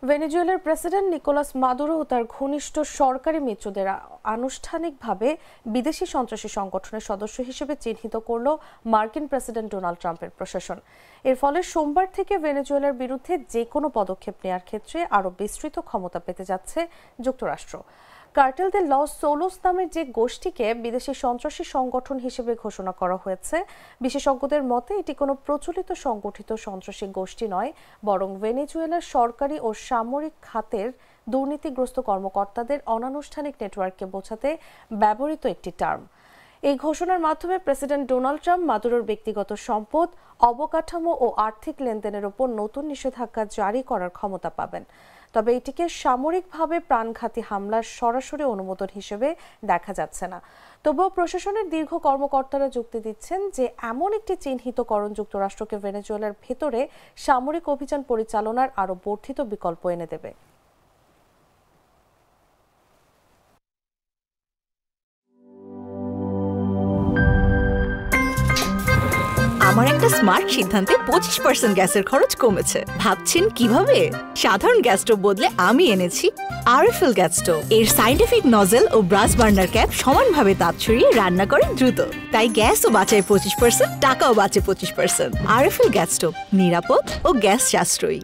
ভেনেজুয়েলার president Nicolas Maduro ও তার ঘনিষ্ঠ সরকারি মিত্রদের আনুষ্ঠানিকভাবে বিদেশি সন্ত্রাসী সংগঠনের সদস্য হিসেবে চিহ্নিত করল মার্কিন প্রেসিডেন্ট ডোনাল্ড ট্রাম্পের প্রশাসন। এর ফলে সোমবার থেকে ভেনেজুয়েলার বিরুদ্ধে যে কোনো পদক্ষেপ নেওয়ার ক্ষেত্রে আরও বিস্তৃত ক্ষমতা পেতে যাচ্ছে যুক্তরাষ্ট্র। কার্টেল দে লস সোলোস নামের যে গোষ্ঠীকে বিদেশি সন্ত্রাসী সংগঠন হিসেবে ঘোষণা করা হয়েছে, বিশেষজ্ঞদের মতে এটি কোনো প্রচলিত সংগঠিত সন্ত্রাসী গোষ্ঠী নয়, বরং ভেনেজুয়েলার সরকারি ও সামরিক খাতের দুর্নীতিগ্রস্ত কর্মকর্তাদের অনানুষ্ঠানিক নেটওয়ার্ককে বোঝাতে ব্যবহৃত একটি টার্ম। এই ঘোষণার মাধ্যমে প্রেসিডেন্ট ডোনাল্ড ট্রাম্প মাদুরোর ব্যক্তিগত সম্পদ, অবকাঠামো ও আর্থিক লেনদেনের উপর নতুন নিষেধাজ্ঞা জারি করার ক্ষমতা পাবেন। তবে এটিকে সামরিকভাবে প্রাণঘাতী হামলার সরাসরি অনুমোদন হিসেবে দেখা যাচ্ছে না। তবুও প্রশাসনের দীর্ঘ কর্মকর্তারা যুক্তি দিচ্ছেন যে এমন একটি চিহ্নিতকরণ যুক্তরাষ্ট্রকে ভেনেজুয়েলার ভেতরে সামরিক অভিযান পরিচালনার আরও বর্ধিত বিকল্প এনে দেবে। আমার একটা স্মার্ট সিদ্ধান্তে 25% গ্যাসের খরচ কমেছে। ভাবছেন কিভাবে? সাধারণ গ্যাস স্টোভ বদলে আমি এনেছি আরএফএল গ্যাস স্টোভ। এর সাইন্টিফিক নজল ও ব্রাস বার্নার ক্যাপ সমানভাবে তাপ ছড়িয়ে রান্না করে দ্রুত, তাই গ্যাসও বাঁচায় 25%, টাকাও বাঁচে 25%। আরএফএল গ্যাস স্টোভ নিরাপদ ও গ্যাস সাশ্রয়ী।